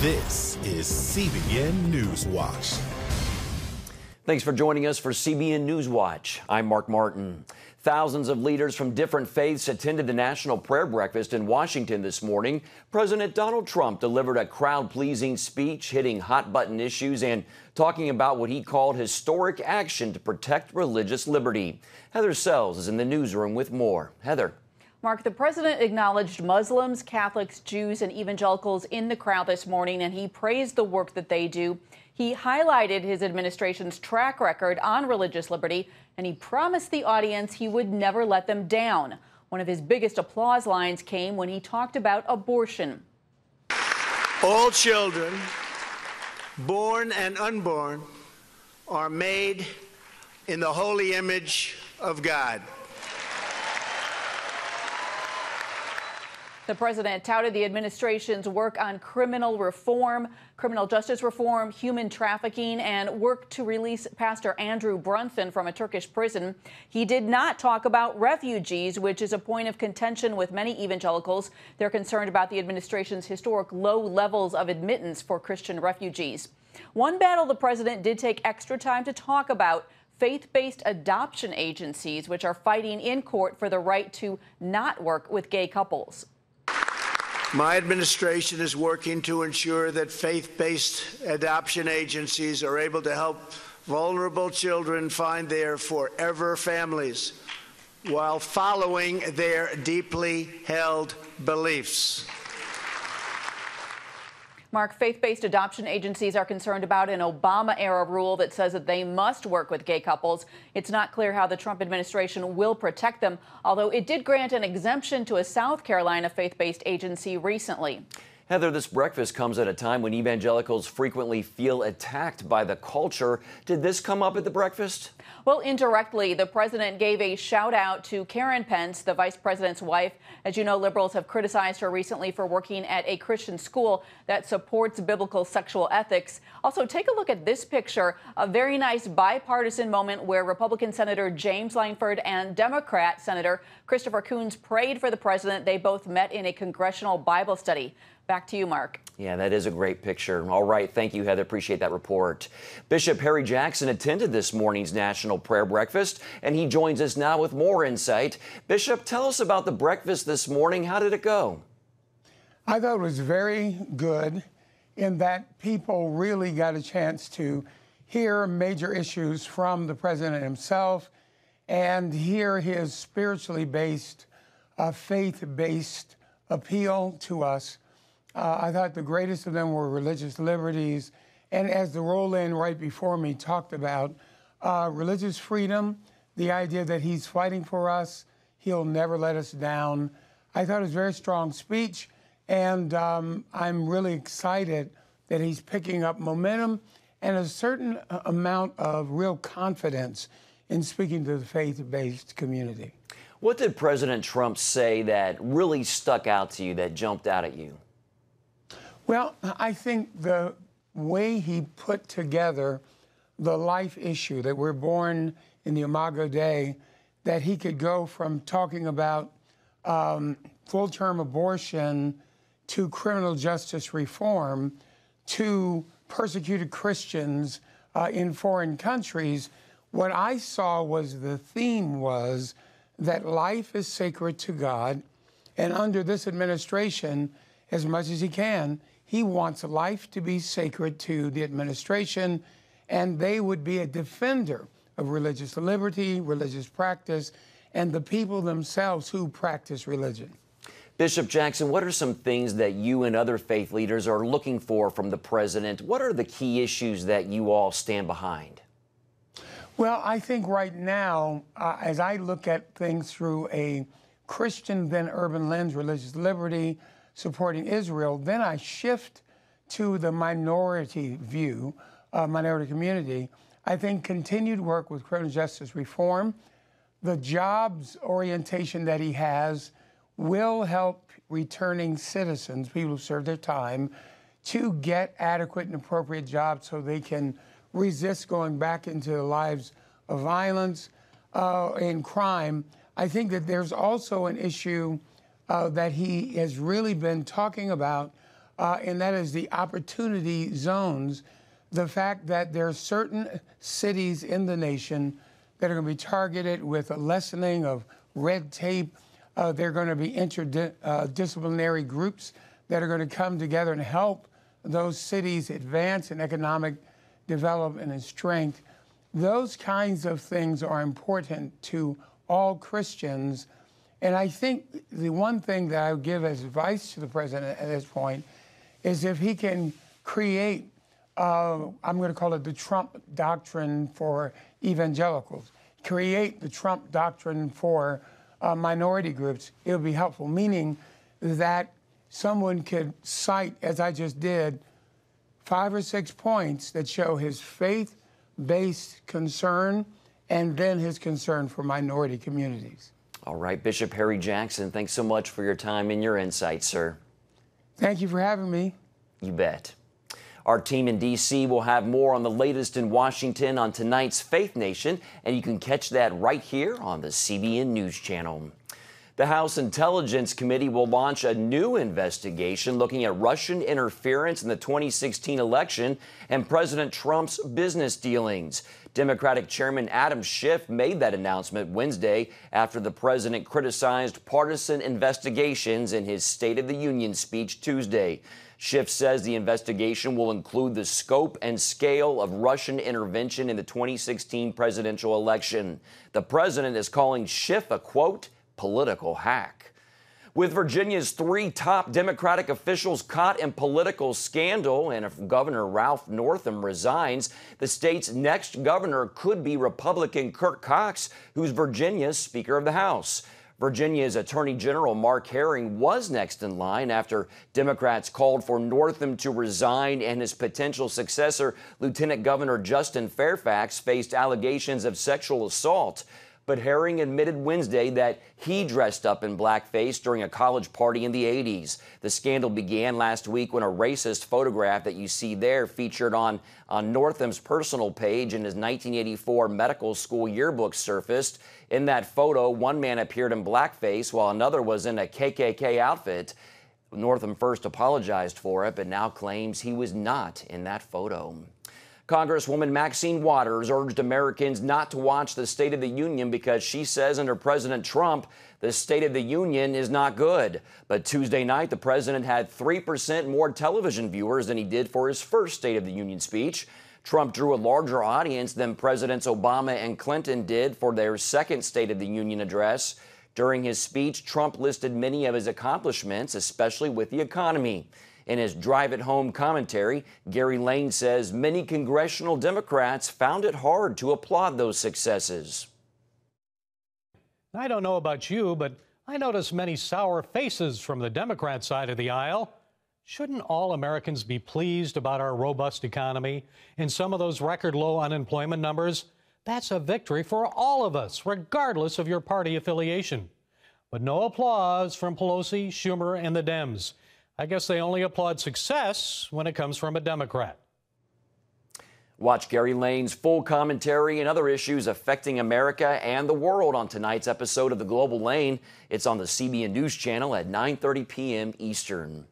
This is CBN NewsWatch. Thanks for joining us for CBN NewsWatch. I'm Mark Martin. Thousands of leaders from different faiths attended the National Prayer Breakfast in Washington this morning. President Donald Trump delivered a crowd-pleasing speech hitting hot-button issues and talking about what he called historic action to protect religious liberty. Heather Sells is in the newsroom with more. Heather. Mark, the president acknowledged Muslims, Catholics, Jews, and evangelicals in the crowd this morning, and he praised the work that they do. He highlighted his administration's track record on religious liberty, and he promised the audience he would never let them down. One of his biggest applause lines came when he talked about abortion. All children, born and unborn, are made in the holy image of God. The president touted the administration's work on criminal reform, criminal justice reform, human trafficking, and work to release Pastor Andrew Brunson from a Turkish prison. He did not talk about refugees, which is a point of contention with many evangelicals. They're concerned about the administration's historic low levels of admittance for Christian refugees. One battle the president did take extra time to talk about: faith-based adoption agencies, which are fighting in court for the right to not work with gay couples. My administration is working to ensure that faith-based adoption agencies are able to help vulnerable children find their forever families while following their deeply held beliefs. Mark, faith-based adoption agencies are concerned about an Obama-era rule that says that they must work with gay couples. It's not clear how the Trump administration will protect them, although it did grant an exemption to a South Carolina faith-based agency recently. Heather, this breakfast comes at a time when evangelicals frequently feel attacked by the culture. Did this come up at the breakfast? Well, indirectly, the president gave a shout out to Karen Pence, the vice president's wife. As you know, liberals have criticized her recently for working at a Christian school that supports biblical sexual ethics. Also, take a look at this picture, a very nice bipartisan moment where Republican Senator James Lankford and Democrat Senator Christopher Coons prayed for the president. They both met in a congressional Bible study. Back to you, Mark. Yeah, that is a great picture. All right. Thank you, Heather. Appreciate that report. Bishop Harry Jackson attended this morning's National Prayer Breakfast, and he joins us now with more insight. Bishop, tell us about the breakfast this morning. How did it go? I thought it was very good in that people really got a chance to hear major issues from the president himself and hear his spiritually based, faith-based appeal to us. I thought the greatest of them were religious liberties. And as the roll-in right before me talked about religious freedom, the idea that he's fighting for us, he'll never let us down. I thought it was a very strong speech, and I'm really excited that he's picking up momentum and a certain amount of real confidence in speaking to the faith-based community. What did President Trump say that really stuck out to you, that jumped out at you? Well, I think the way he put together the life issue, that we're born in the Imago Dei, that he could go from talking about full-term abortion to criminal justice reform to persecuted Christians in foreign countries. What I saw was the theme was that life is sacred to God, and under this administration, as much as he can, he wants life to be sacred to the administration, and they would be a defender of religious liberty, religious practice, and the people themselves who practice religion. Bishop Jackson, what are some things that you and other faith leaders are looking for from the president? What are the key issues that you all stand behind? Well, I think right now, as I look at things through a Christian then urban lens, religious liberty, supporting Israel, then I shift to the minority view, minority community. I think continued work with criminal justice reform, the jobs orientation that he has will help returning citizens, people who serve their time, to get adequate and appropriate jobs so they can resist going back into the lives of violence and crime. I think that there's also an issue that he has really been talking about and that is the opportunity zones. The fact that there are certain cities in the nation that are going to be targeted with a lessening of red tape. There are going to be interdisciplinary groups that are going to come together and help those cities advance in economic development and strength. Those kinds of things are important to all Christians. And I think the one thing that I would give as advice to the president at this point is if he can create, I'm going to call it the Trump doctrine for evangelicals, create the Trump doctrine for minority groups, it would be helpful, meaning that someone could cite, as I just did, 5 or 6 points that show his faith-based concern and then his concern for minority communities. All right, Bishop Harry Jackson, thanks so much for your time and your insights, sir. Thank you for having me. You bet. Our team in D.C. will have more on the latest in Washington on tonight's Faith Nation, and you can catch that right here on the CBN News Channel. The House Intelligence Committee will launch a new investigation looking at Russian interference in the 2016 election and President Trump's business dealings. Democratic Chairman Adam Schiff made that announcement Wednesday after the president criticized partisan investigations in his State of the Union speech Tuesday. Schiff says the investigation will include the scope and scale of Russian intervention in the 2016 presidential election. The president is calling Schiff a, quote, political hack. With Virginia's 3 top Democratic officials caught in political scandal, and if Governor Ralph Northam resigns, the state's next governor could be Republican Kirk Cox, who's Virginia's Speaker of the House. Virginia's Attorney General Mark Herring was next in line after Democrats called for Northam to resign and his potential successor, Lieutenant Governor Justin Fairfax, faced allegations of sexual assault. But Herring admitted Wednesday that he dressed up in blackface during a college party in the 80s. The scandal began last week when a racist photograph that you see there featured on Northam's personal page in his 1984 medical school yearbook surfaced. In that photo, one man appeared in blackface while another was in a KKK outfit. Northam first apologized for it, but now claims he was not in that photo. Congresswoman Maxine Waters urged Americans not to watch the State of the Union because she says under President Trump, the State of the Union is not good. But Tuesday night, the president had 3% more television viewers than he did for his first State of the Union speech. Trump drew a larger audience than Presidents Obama and Clinton did for their second State of the Union address. During his speech, Trump listed many of his accomplishments, especially with the economy. In his Drive It Home commentary, Gary Lane says many congressional Democrats found it hard to applaud those successes. I don't know about you, but I notice many sour faces from the Democrat side of the aisle. Shouldn't all Americans be pleased about our robust economy and some of those record low unemployment numbers? That's a victory for all of us, regardless of your party affiliation. But no applause from Pelosi, Schumer, and the Dems. I guess they only applaud success when it comes from a Democrat. Watch Gary Lane's full commentary and other issues affecting America and the world on tonight's episode of The Global Lane. It's on the CBN News Channel at 9:30 p.m. Eastern.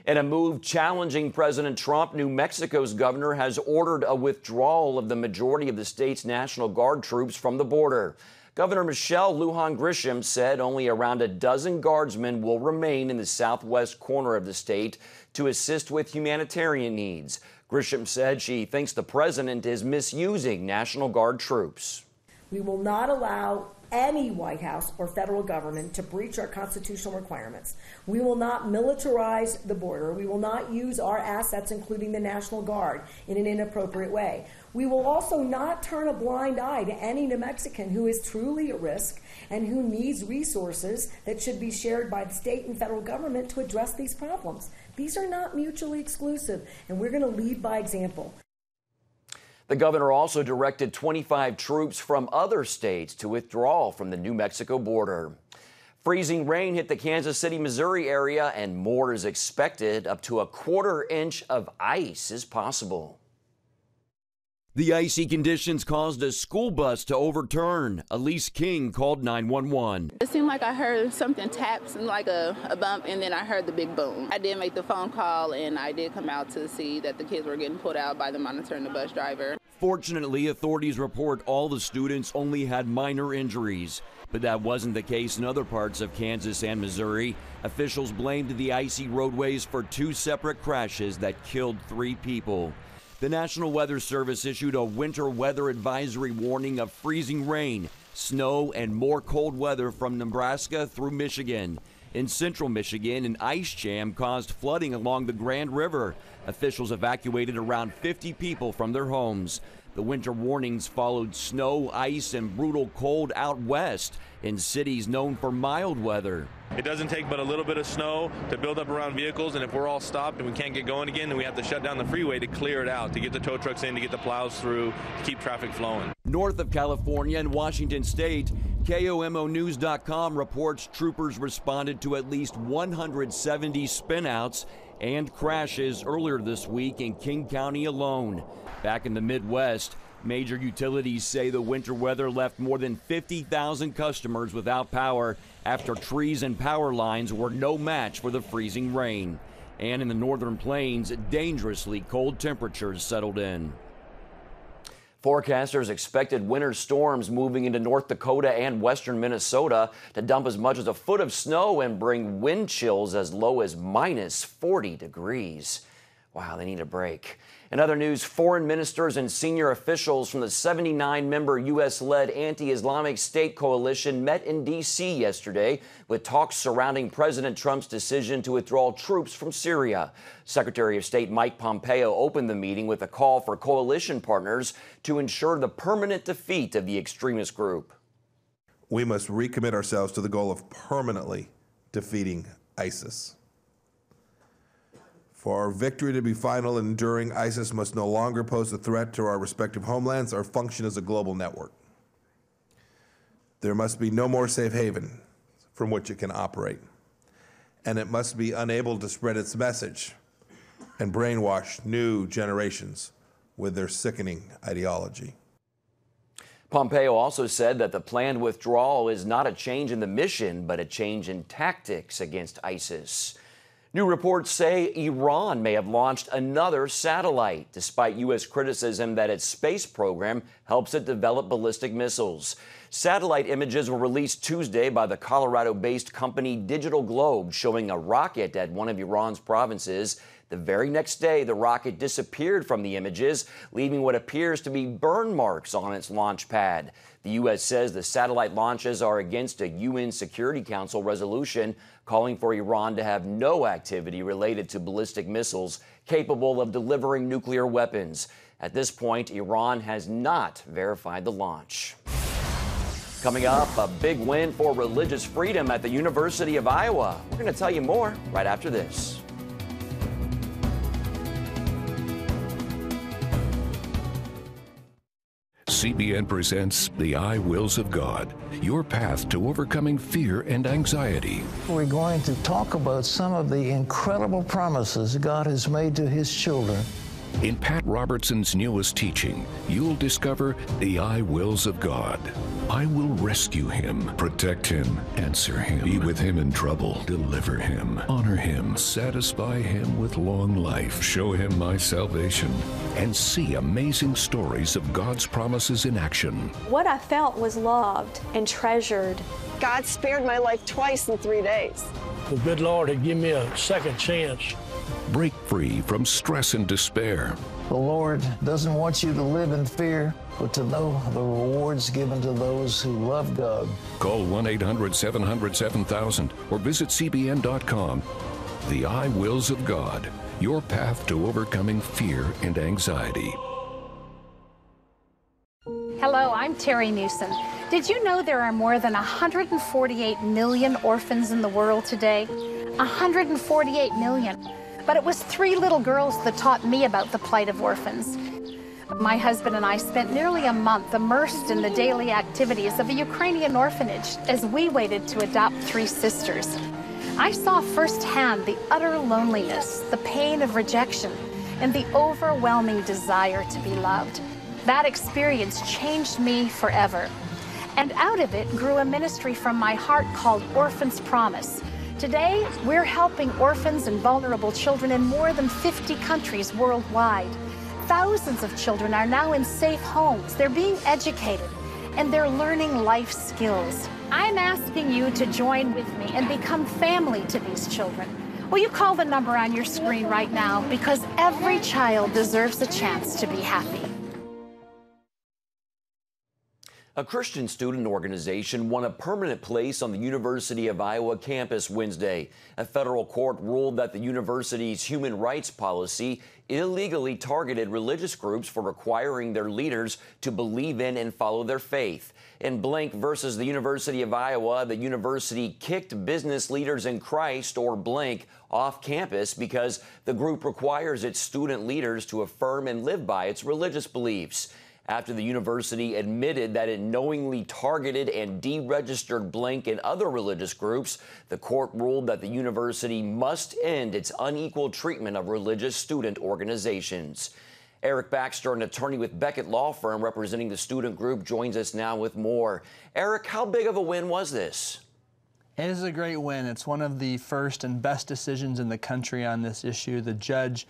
In a move challenging President Trump, New Mexico's governor has ordered a withdrawal of the majority of the state's National Guard troops from the border. Governor Michelle Lujan Grisham said only around a dozen guardsmen will remain in the southwest corner of the state to assist with humanitarian needs. Grisham said she thinks the president is misusing National Guard troops. We will not allow any White House or federal government to breach our constitutional requirements. We will not militarize the border. We will not use our assets, including the National Guard, in an inappropriate way. We will also not turn a blind eye to any New Mexican who is truly at risk and who needs resources that should be shared by the state and federal government to address these problems. These are not mutually exclusive, and we're going to lead by example. The governor also directed 25 troops from other states to withdraw from the New Mexico border. Freezing rain hit the Kansas City, Missouri area, and more is expected. Up to a 1/4 inch of ice is possible. The icy conditions caused a school bus to overturn. Elise King called 911. It seemed like I heard something taps and like a bump, and then I heard the big boom. I did make the phone call, and I did come out to see that the kids were getting pulled out by the monitor and the bus driver. Fortunately, authorities report all the students only had minor injuries. But that wasn't the case in other parts of Kansas and Missouri. Officials blamed the icy roadways for 2 separate crashes that killed 3 people. The National Weather Service issued a winter weather advisory warning of freezing rain, snow, and more cold weather from Nebraska through Michigan. In central Michigan, an ice jam caused flooding along the Grand River. Officials evacuated around 50 people from their homes. The winter warnings followed snow, ice, and brutal cold out west in cities known for mild weather. It doesn't take but a little bit of snow to build up around vehicles, and if we're all stopped and we can't get going again, then we have to shut down the freeway to clear it out, to get the tow trucks in, to get the plows through, to keep traffic flowing. North of California and Washington State, KOMOnews.com reports troopers responded to at least 170 spinouts and crashes earlier this week in King County alone. Back in the Midwest, major utilities say the winter weather left more than 50,000 customers without power after trees and power lines were no match for the freezing rain. And in the northern plains, dangerously cold temperatures settled in. Forecasters expected winter storms moving into North Dakota and western Minnesota to dump as much as a foot of snow and bring wind chills as low as minus 40 degrees. Wow, they need a break. In other news, foreign ministers and senior officials from the 79-member U.S.-led anti-Islamic State coalition met in D.C. yesterday with talks surrounding President Trump's decision to withdraw troops from Syria. Secretary of State Mike Pompeo opened the meeting with a call for coalition partners to ensure the permanent defeat of the extremist group. We must recommit ourselves to the goal of permanently defeating ISIS. For our victory to be final and enduring, ISIS must no longer pose a threat to our respective homelands or function as a global network. There must be no more safe haven from which it can operate, and it must be unable to spread its message and brainwash new generations with their sickening ideology. Pompeo also said that the planned withdrawal is not a change in the mission, but a change in tactics against ISIS. New reports say Iran may have launched another satellite, despite U.S. criticism that its space program helps it develop ballistic missiles. Satellite images were released Tuesday by the Colorado-based company Digital Globe, showing a rocket at one of Iran's provinces. The very next day, the rocket disappeared from the images, leaving what appears to be burn marks on its launch pad. The U.S. says the satellite launches are against a UN Security Council resolution calling for Iran to have no activity related to ballistic missiles capable of delivering nuclear weapons. At this point, Iran has not verified the launch. Coming up, a big win for religious freedom at the University of Iowa. We're going to tell you more right after this. CBN presents The I Wills of God, your path to overcoming fear and anxiety. We're going to talk about some of the incredible promises God has made to His children. In Pat Robertson's newest teaching, you'll discover the I Wills of God. I will rescue him, protect him, answer him, be with him in trouble, deliver him, honor him, satisfy him with long life, show him my salvation, and see amazing stories of God's promises in action. What I felt was loved and treasured. God spared my life twice in 3 days. The good Lord had given me a second chance. Break free from stress and despair. The Lord doesn't want you to live in fear, but to know the rewards given to those who love God. Call 1-800-700-7000 or visit cbn.com. The I Wills of God, your path to overcoming fear and anxiety. Hello, I'm Terry Newsom. Did you know there are more than 148 million orphans in the world today? 148 million. But it was 3 little girls that taught me about the plight of orphans. My husband and I spent nearly a month immersed in the daily activities of a Ukrainian orphanage as we waited to adopt 3 sisters. I saw firsthand the utter loneliness, the pain of rejection, and the overwhelming desire to be loved. That experience changed me forever. And out of it grew a ministry from my heart called Orphans Promise. Today, we're helping orphans and vulnerable children in more than 50 countries worldwide. Thousands of children are now in safe homes. They're being educated, and they're learning life skills. I'm asking you to join with me and become family to these children. Will you call the number on your screen right now? Because every child deserves a chance to be happy. A Christian student organization won a permanent place on the University of Iowa campus Wednesday. A federal court ruled that the university's human rights policy illegally targeted religious groups for requiring their leaders to believe in and follow their faith. In Blink versus the University of Iowa, the university kicked business leaders in Christ, or Blink, off campus because the group requires its student leaders to affirm and live by its religious beliefs. After the university admitted that it knowingly targeted and deregistered Blink and other religious groups, the court ruled that the university must end its unequal treatment of religious student organizations. Eric Baxter, an attorney with Beckett Law Firm representing the student group, joins us now with more. Eric, how big of a win was this? It is a great win. It's one of the first and best decisions in the country on this issue. The judge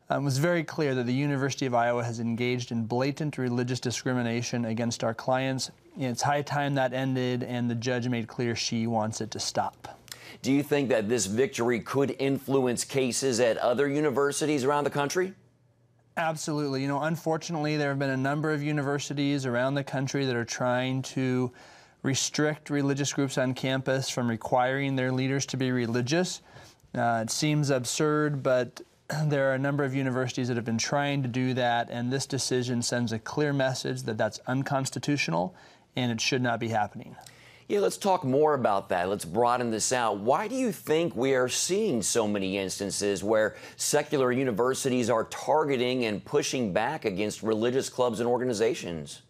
was very clear that the University of Iowa has engaged in blatant religious discrimination against our clients. It's high time that ended, and the judge made clear she wants it to stop. Do you think that this victory could influence cases at other universities around the country? Absolutely. You know, unfortunately, there have been a number of universities around the country that are trying to restrict religious groups on campus from requiring their leaders to be religious. It seems absurd, but there are a number of universities that have been trying to do that, and this decision sends a clear message that that's unconstitutional and it should not be happening. Yeah, let's talk more about that. Let's broaden this out. Why do you think we are seeing so many instances where secular universities are targeting and pushing back against religious clubs and organizations?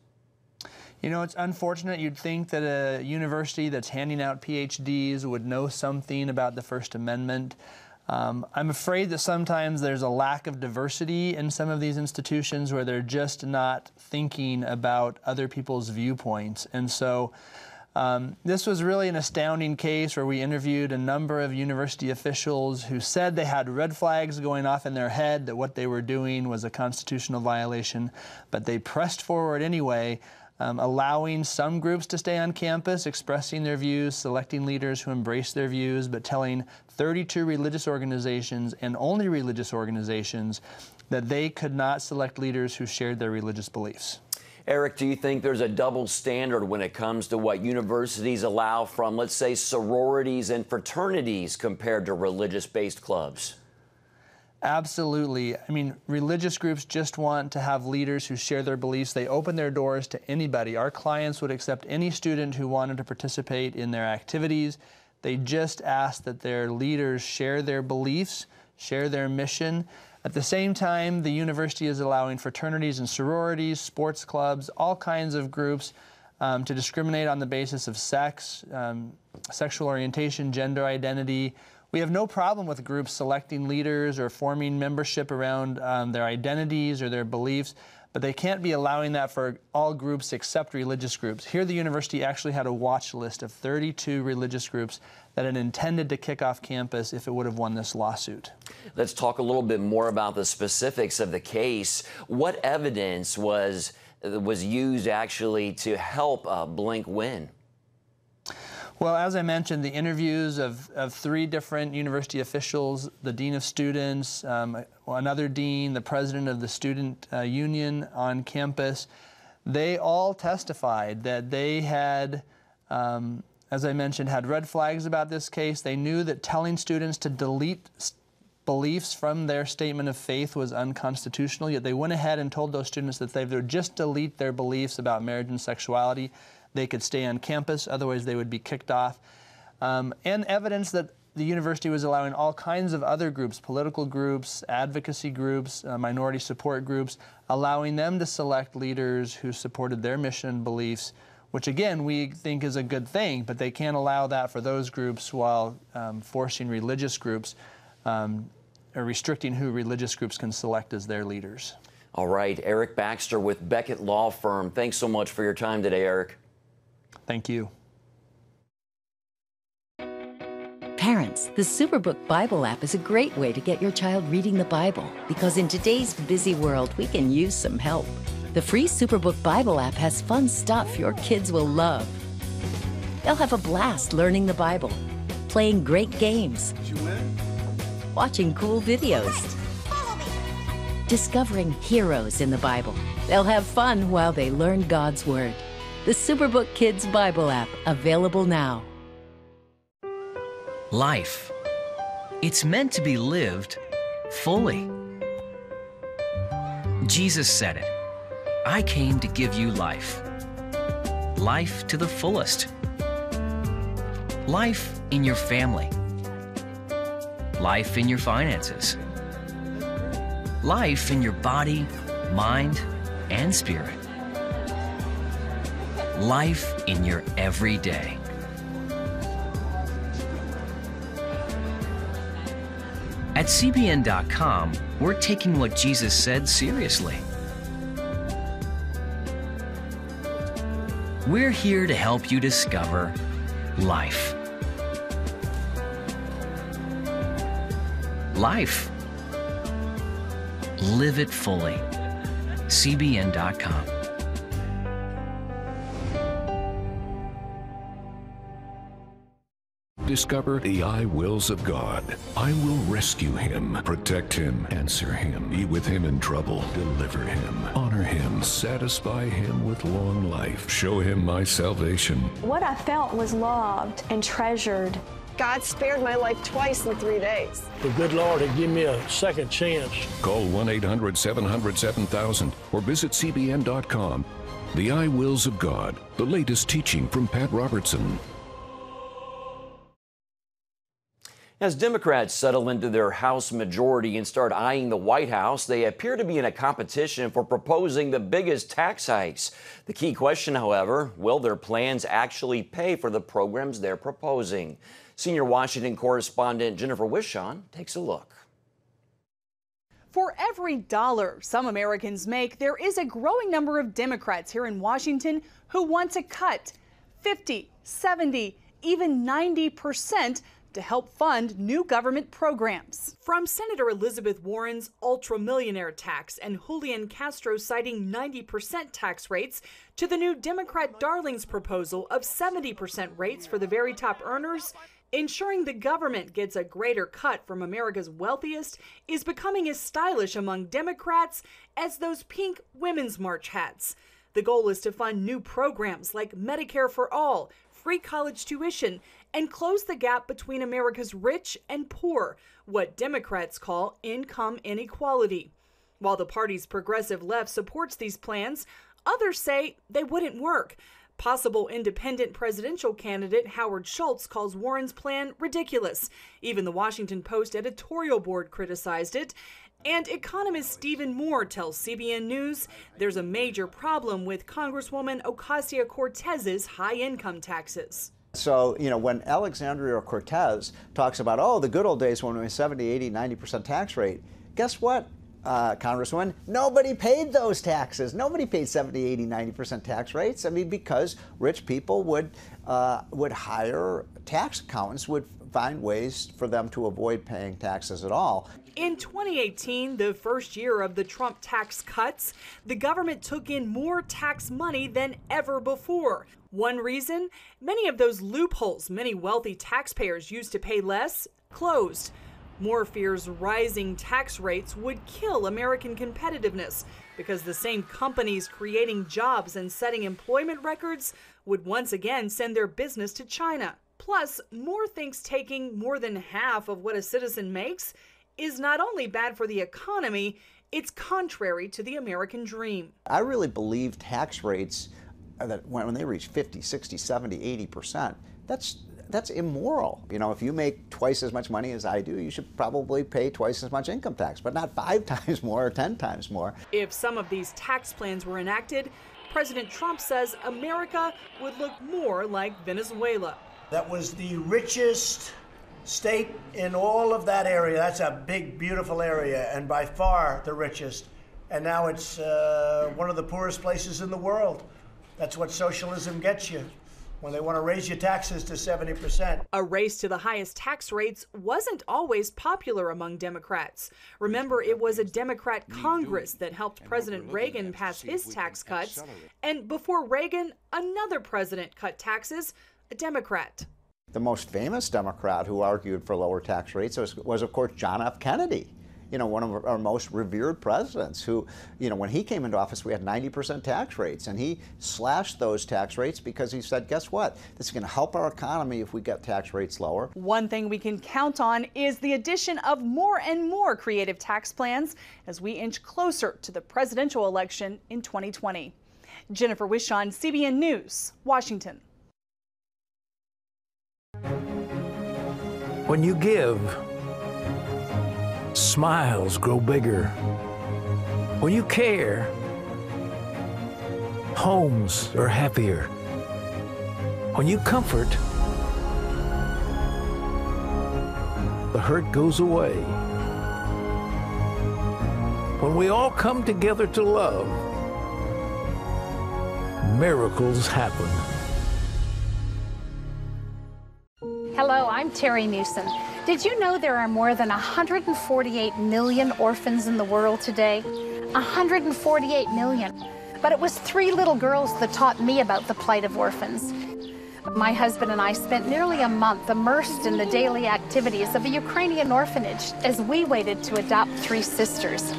You know, it's unfortunate. You'd think that a university that's handing out PhDs would know something about the First Amendment. I'm afraid that sometimes there's a lack of diversity in some of these institutions where they're just not thinking about other people's viewpoints. And so this was really an astounding case where we interviewed a number of university officials who said they had red flags going off in their head that what they were doing was a constitutional violation, but they pressed forward anyway, allowing some groups to stay on campus, expressing their views, selecting leaders who embrace their views, but telling 32 religious organizations, and only religious organizations, that they could not select leaders who shared their religious beliefs. Eric, do you think there's a double standard when it comes to what universities allow from, let's say, sororities and fraternities compared to religious-based clubs? Absolutely. I mean, religious groups just want to have leaders who share their beliefs. They open their doors to anybody. Our clients would accept any student who wanted to participate in their activities. They just ask that their leaders share their beliefs, share their mission. At the same time, the university is allowing fraternities and sororities, sports clubs, all kinds of groups to discriminate on the basis of sex, sexual orientation, gender identity. We have no problem with groups selecting leaders or forming membership around their identities or their beliefs, but they can't be allowing that for all groups except religious groups. Here, the university actually had a watch list of 32 religious groups that it intended to kick off campus if it would have won this lawsuit. Let's talk a little bit more about the specifics of the case. What evidence was used actually to help Blink win? Well, as I mentioned, the interviews of 3 different university officials, the dean of students, another dean, the president of the student union on campus, they all testified that they had, as I mentioned, had red flags about this case. They knew that telling students to delete beliefs from their statement of faith was unconstitutional, yet they went ahead and told those students that they would just delete their beliefs about marriage and sexuality. They could stay on campus, otherwise they would be kicked off. And evidence that the university was allowing all kinds of other groups, political groups, advocacy groups, minority support groups, allowing them to select leaders who supported their mission and beliefs, which again we think is a good thing, but they can't allow that for those groups while forcing religious groups or restricting who religious groups can select as their leaders. All right, Eric Baxter with Beckett Law Firm. Thanks so much for your time today, Eric. Thank you. Parents, the Superbook Bible app is a great way to get your child reading the Bible because in today's busy world, we can use some help. The free Superbook Bible app has fun stuff your kids will love. They'll have a blast learning the Bible, playing great games, watching cool videos, discovering heroes in the Bible. They'll have fun while they learn God's Word. The Superbook Kids Bible app, available now. Life. It's meant to be lived fully. Jesus said it. I came to give you life. Life to the fullest. Life in your family. Life in your finances. Life in your body, mind, and spirit. Life in your everyday. At cbn.com, we're taking what Jesus said seriously. We're here to help you discover life. Life. Live it fully. cbn.com. Discover the I wills of God. I will rescue him, protect him, answer him, be with him in trouble, deliver him, honor him, satisfy him with long life, show him my salvation. What I felt was loved and treasured. God spared my life twice in 3 days. The good Lord had given me a second chance. Call 1-800-700-7000 or visit cbn.com. The I wills of God, the latest teaching from Pat Robertson. As Democrats settle into their House majority and start eyeing the White House, they appear to be in a competition for proposing the biggest tax hikes. The key question, however, will their plans actually pay for the programs they're proposing? Senior Washington correspondent Jennifer Wishon takes a look. For every dollar some Americans make, there is a growing number of Democrats here in Washington who want to cut 50, 70, even 90% to help fund new government programs. From Senator Elizabeth Warren's ultra-millionaire tax and Julian Castro citing 90% tax rates to the new Democrat darling's proposal of 70% rates for the very top earners, ensuring the government gets a greater cut from America's wealthiest is becoming as stylish among Democrats as those pink Women's March hats. The goal is to fund new programs like Medicare for All, free college tuition, and close the gap between America's rich and poor, what Democrats call income inequality. While the party's progressive left supports these plans, others say they wouldn't work. Possible independent presidential candidate Howard Schultz calls Warren's plan ridiculous. Even the Washington Post editorial board criticized it. And economist Stephen Moore tells CBN News there's a major problem with Congresswoman Ocasio-Cortez's high income taxes. So, when Alexandria Cortez talks about, oh, the good old days when we had 70, 80, 90% tax rate, guess what, Congresswoman? Nobody paid those taxes. Nobody paid 70, 80, 90% tax rates. I mean, because rich people would hire tax accountants, would find ways for them to avoid paying taxes at all. In 2018, the first year of the Trump tax cuts, the government took in more tax money than ever before. One reason? Many of those loopholes many wealthy taxpayers used to pay less closed. Moore fears rising tax rates would kill American competitiveness because the same companies creating jobs and setting employment records would once again send their business to China. Plus, Moore thinks taking more than half of what a citizen makes is not only bad for the economy, it's contrary to the American dream. I really believe tax rates that when they reach 50, 60, 70, 80%, that's immoral. If you make twice as much money as I do, you should probably pay twice as much income tax, but not 5 times more or 10 times more. If some of these tax plans were enacted, President Trump says America would look more like Venezuela. That was the richest state in all of that area. That's a big, beautiful area, and by far the richest. and now it's one of the poorest places in the world. That's what socialism gets you, when they want to raise your taxes to 70%. A race to the highest tax rates wasn't always popular among Democrats. Remember, it was a Democrat Congress that helped President Reagan pass his tax cuts. And before Reagan, another president cut taxes, a Democrat. The most famous Democrat who argued for lower tax rates was of course, John F. Kennedy. You know, one of our most revered presidents who, you know, when he came into office, we had 90% tax rates, and he slashed those tax rates because he said, guess what? This is going to help our economy if we get tax rates lower. One thing we can count on is the addition of more and more creative tax plans as we inch closer to the presidential election in 2020. Jennifer Wishon, CBN News, Washington. When you give, smiles grow bigger. When you care, homes are happier. When you comfort, the hurt goes away. When we all come together to love, miracles happen. Hello, I'm Terry Newsom. Did you know there are more than 148 million orphans in the world today? 148 million. But it was 3 little girls that taught me about the plight of orphans. My husband and I spent nearly a month immersed in the daily activities of a Ukrainian orphanage as we waited to adopt 3 sisters.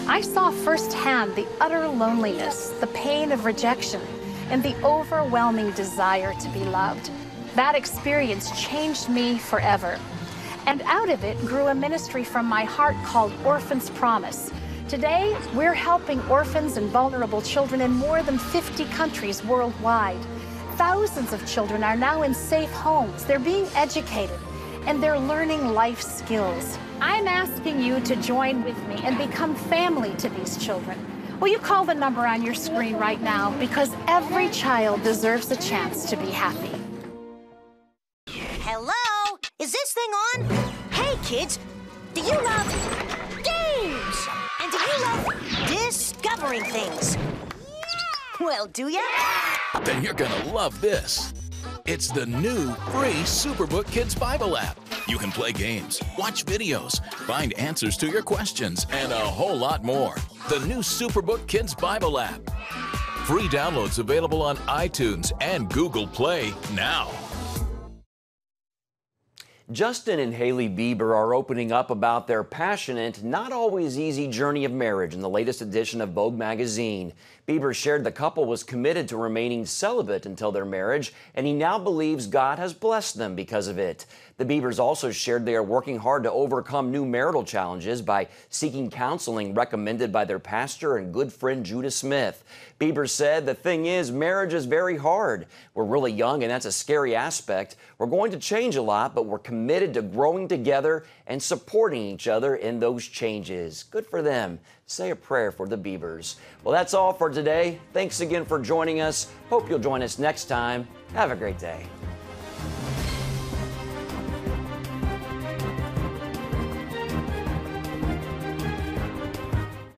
I saw firsthand the utter loneliness, the pain of rejection, and the overwhelming desire to be loved. That experience changed me forever. And out of it grew a ministry from my heart called Orphans Promise. Today, we're helping orphans and vulnerable children in more than 50 countries worldwide. Thousands of children are now in safe homes. They're being educated, and they're learning life skills. I'm asking you to join with me and become family to these children. Will you call the number on your screen right now? Because every child deserves a chance to be happy. Hello? Is this thing on? Hey, kids, do you love games? And do you love discovering things? Well, do ya? Then you're gonna love this. It's the new free Superbook Kids Bible app. You can play games, watch videos, find answers to your questions, and a whole lot more. The new Superbook Kids Bible app. Free downloads available on iTunes and Google Play now. Justin and Hailey Bieber are opening up about their passionate, not always easy journey of marriage in the latest edition of Vogue magazine. Bieber shared the couple was committed to remaining celibate until their marriage, and he now believes God has blessed them because of it. The Biebers also shared they are working hard to overcome new marital challenges by seeking counseling recommended by their pastor and good friend Judah Smith. Bieber said, "The thing is, marriage is very hard. We're really young, and that's a scary aspect. We're going to change a lot, but we're committed to growing together and supporting each other in those changes." Good for them. Say a prayer for the Biebers. Well, that's all for today. Thanks again for joining us. Hope you'll join us next time. Have a great day.